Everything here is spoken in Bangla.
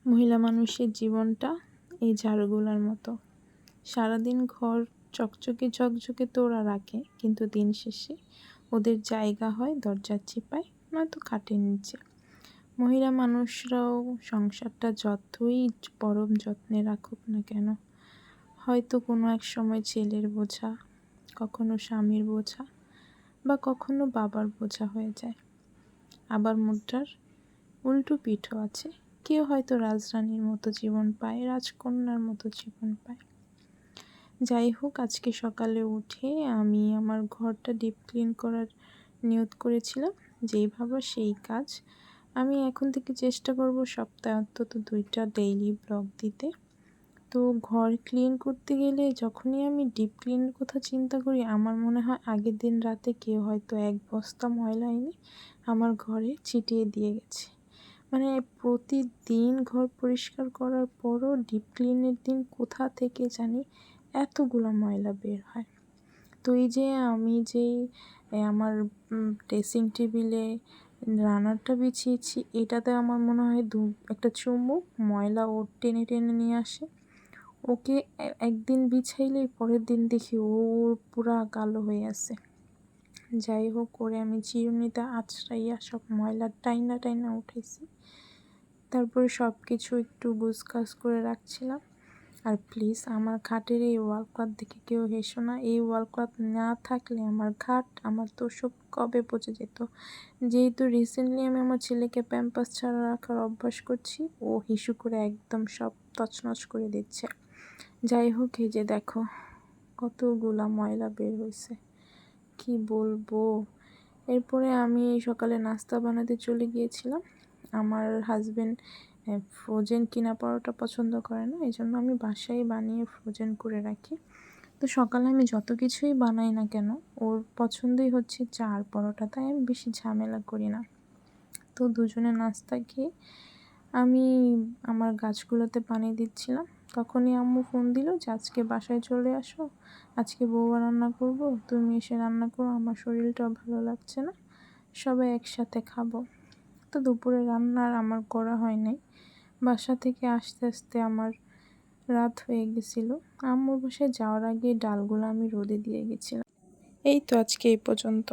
মহিলা মানুষের জীবনটা এই ঝাড়ুগুলার মতো। সারাদিন ঘর চকচকে ঝকঝকে তো ওরা রাখে, কিন্তু দিন শেষে ওদের জায়গা হয় দরজার চিপায়, নয়তো খাটের নিচে। মহিলা মানুষরাও সংসারটা যতই পরম যত্নে রাখুক না কেন, হয়তো কোনো এক সময় ছেলের বোঝা, কখনো স্বামীর বোঝা, বা কখনো বাবার বোঝা হয়ে যায়। আবার মুদ্রার উল্টো পিঠও আছে, কেউ হয়তো রাজরানীর মতো জীবন পায়, রাজকন্যার মতো জীবন পায়। যাই হোক, আজকে সকালে উঠে আমি আমার ঘরটা ডিপ ক্লিন করার নিয়ত করেছিলাম। যেই ভাবা সেই কাজ। আমি এখন থেকে চেষ্টা করব সপ্তাহে অন্তত 2টা ডেইলি ব্লগ দিতে। তো ঘর ক্লিন করতে গেলে যখনই আমি ডিপ ক্লিনের কথা চিন্তা করি, আমার মনে হয় আগের দিন রাতে কেউ হয়তো 1 বস্তা ময়লা এনে আমার ঘরে ছিটিয়ে দিয়ে গেছে। মানে প্রতিদিন ঘর পরিষ্কার করার পরও ডিপ ক্লিনের দিন কোথা থেকে জানি এতগুলো ময়লা বের হয়। তো এই যে আমি আমার ড্রেসিং টেবিলে রানারটা বিছিয়েছি, এটাতে আমার মনে হয় একটা চুম্বক ময়লা ও টেনে টেনে নিয়ে আসে। ওকে একদিন বিছাইলেই পরের দিন দেখি ওর পুরা কালো হয়ে আছে। যাই হোক করে আমি চিরুনিতে আঁচড়াইয়া সব ময়লা টাইনা টাইনা উঠাইছি। তারপরে সব কিছু একটু গুছগাছ করে রাখছিলাম। আর প্লিজ আমার খাটের এই ওয়াল ক্লথ দেখে কেউ হেসো না। এই ওয়াল ক্লথ না থাকলে আমার খাট, আমার তোষক কবে পচে যেত। যেহেতু রিসেন্টলি আমি আমার ছেলেকে প্যাম্পাস ছাড়া রাখার অভ্যাস করছি, ও হিসু করে একদম সব তছনছ করে দিচ্ছে। যাই হোক, এই যে দেখো কতগুলা ময়লা বের হয়েছে, কি বলবো। এরপরে আমি সকালে নাস্তা বানাতে চলে গিয়েছিলাম। আমার হাজবেন্ড ফ্রোজেন কিনা পরোটা পছন্দ করে না, এই জন্য আমি বাসায় বানিয়ে ফ্রোজেন করে রাখি। তো সকালে আমি যত কিছুই বানাই না কেন, ওর পছন্দই হচ্ছে চা আর পরোটা, তাই আমি বেশি ঝামেলা করি না। তো দুজনে নাস্তা খেয়ে আমি আমার গাছগুলোতে পানি দিচ্ছিলাম। তখনই আম্মু ফোন দিল যে আজকে বাসায় চলে আসো, আজকে বউয়া রান্না করব, তুমি এসে রান্না করো, আমার শরীরটাও ভালো লাগছে না, সবাই একসাথে খাবো। তো দুপুরে রান্নার আমার করা হয় নাই। বাসা থেকে আসতে আসতে আমার রাত হয়ে গেছিলো। আম্মুর বাসায় যাওয়ার আগে ডালগুলো আমি রোদে দিয়ে গেছিলাম। এই তো আজকে এই পর্যন্ত।